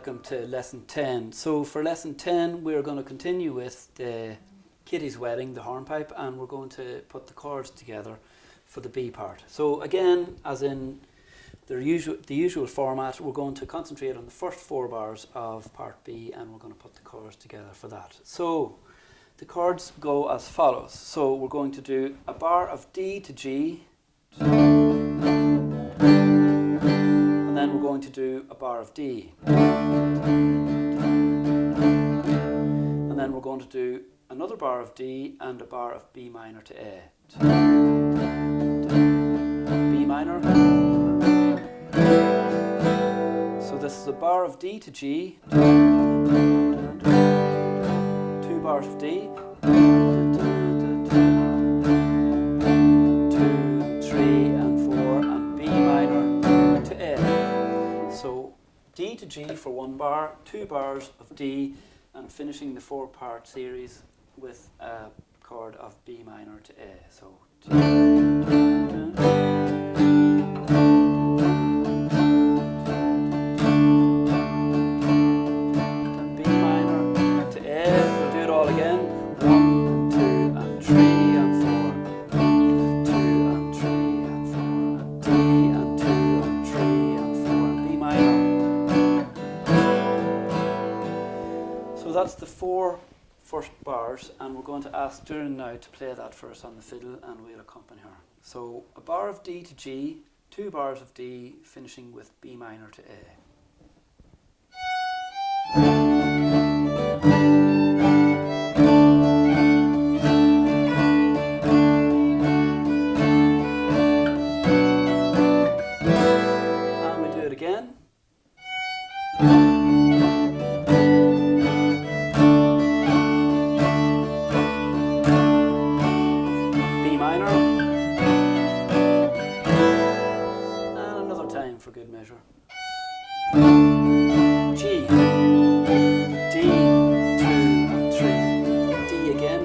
welcome to lesson 10. So for lesson 10 we're going to continue with the Kitty's Wedding, the hornpipe, and we're going to put the chords together for the B part. So again, as in the usual format, we're going to concentrate on the first 4 bars of part B and we're going to put the chords together for that. So the chords go as follows. So we're going to do a bar of D to G, and then we're going to do a bar of D, and then we're going to do another bar of D and a bar of B minor to A. B minor. So this is a bar of D to G, 2 bars of D, 2, 3 and 4, and B minor to A. So D to G for 1 bar, 2 bars of D, and finishing the 4-part series with a chord of B minor to A. So B minor to A. We'll do it all again. 1, 2 and 3 and 4. 2 and 3 and 4 and D and 2 and 3 and 4 and B minor. So that's the 4 first bars, and we're going to ask Doireann now to play that for us on the fiddle, and we'll accompany her. So a bar of D to G, 2 bars of D, finishing with B minor to A. And we do it again. For good measure. G, D, 2 and 3, D again,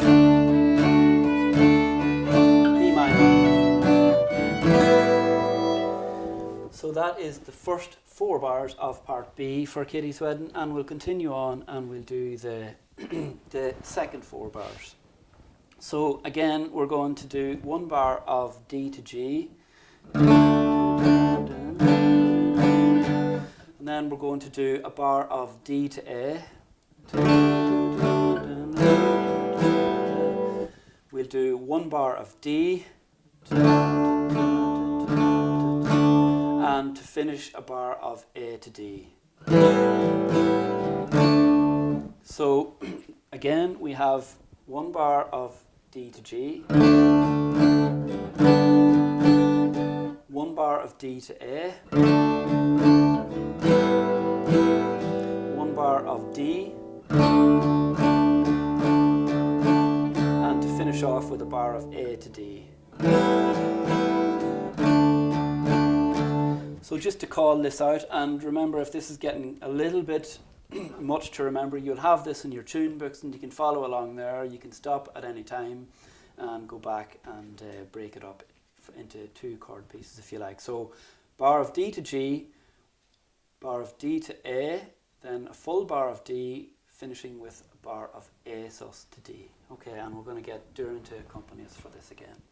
B minor. So that is the first 4 bars of part B for Kitty's Wedding, and we'll continue on and we'll do the second 4 bars. So again, we're going to do 1 bar of D to G, and then we're going to do a bar of D to A. We'll do 1 bar of D, and to finish a bar of A to D. So again, we have 1 bar of D to G, 1 bar of D to A, 1 bar of D, and to finish off with a bar of A to D. So just to call this out, and remember, if this is getting a little bit much to remember, you'll have this in your tune books and you can follow along there. You can stop at any time and go back and break it up into 2 chord pieces if you like. So bar of D to G, bar of D to A, then a full bar of D, finishing with a bar of A sus to D. Okay, and we're going to get Doireann to accompany us for this again.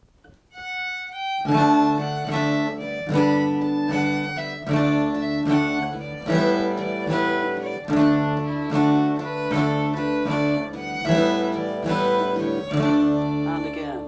And again.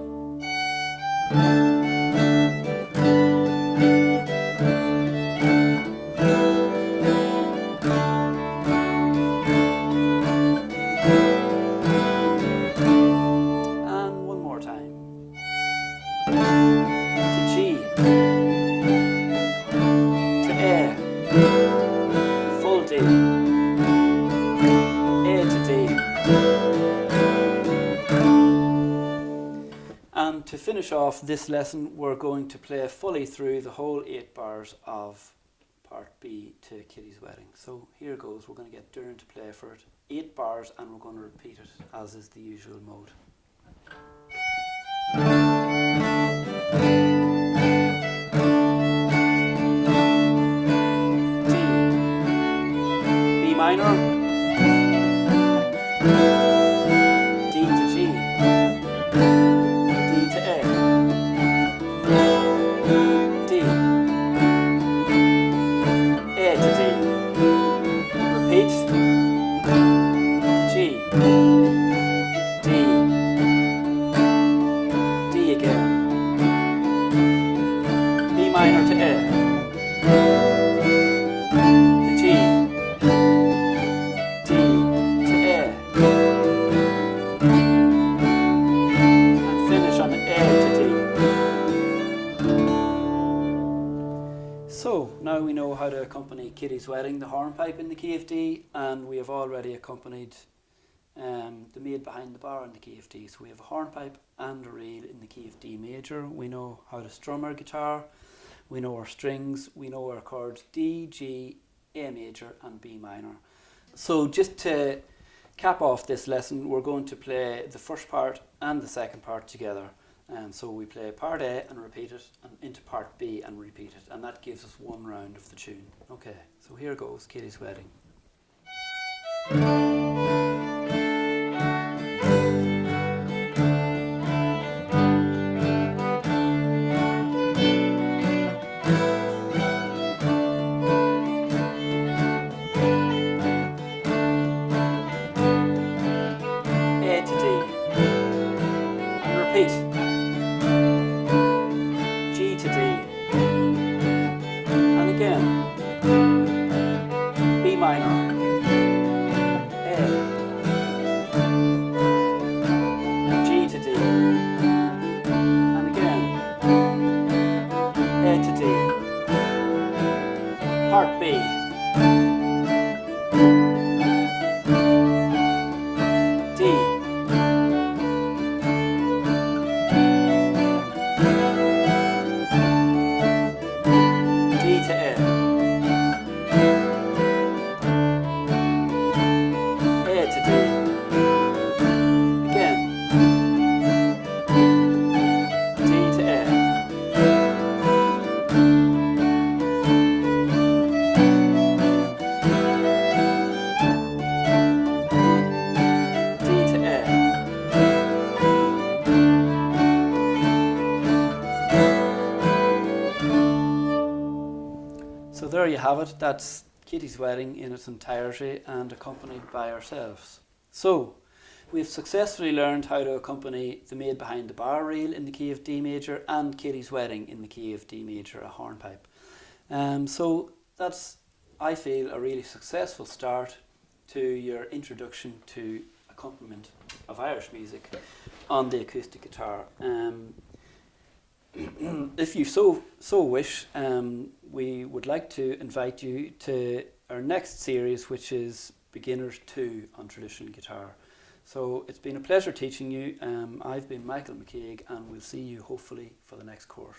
And to finish off this lesson, we're going to play fully through the whole 8 bars of part B to Kitty's Wedding. So here goes. We're going to get Doireann to play for it. 8 bars, and we're going to repeat it as is the usual mode. D, B minor, minor, D to G, D to A, D, A to D, repeat, G, D, D again, B minor to A, to G, D to A, and finish on A to D. So now we know how to accompany Kitty's Wedding, the hornpipe in the key of D, and we have already accompanied the Maid Behind the Bar in the key of D. So we have a hornpipe and a reel in the key of D major. We know how to strum our guitar, we know our strings, we know our chords D, G, A major and B minor. So just to cap off this lesson, we're going to play the first part and the second part together. So we play part A and repeat it, and into part B and repeat it, and that gives us one round of the tune. Okay, so here goes Kitty's Wedding. A to D, and repeat. G to D, and again, B minor, A, G to D, and again, A to D, part B, D, D to A, A to D, again, D to A, D to A. So there you have it. That's Kitty's Wedding in its entirety and accompanied by ourselves. So we've successfully learned how to accompany the Maid Behind the Bar reel in the key of D major and Kitty's Wedding in the key of D major, a hornpipe. So that's, I feel, a really successful start to your introduction to accompaniment of Irish music on the acoustic guitar. If you so wish, we would like to invite you to our next series, which is Beginners 2 on traditional guitar. So it's been a pleasure teaching you. I've been Michael McCague, and we'll see you hopefully for the next course.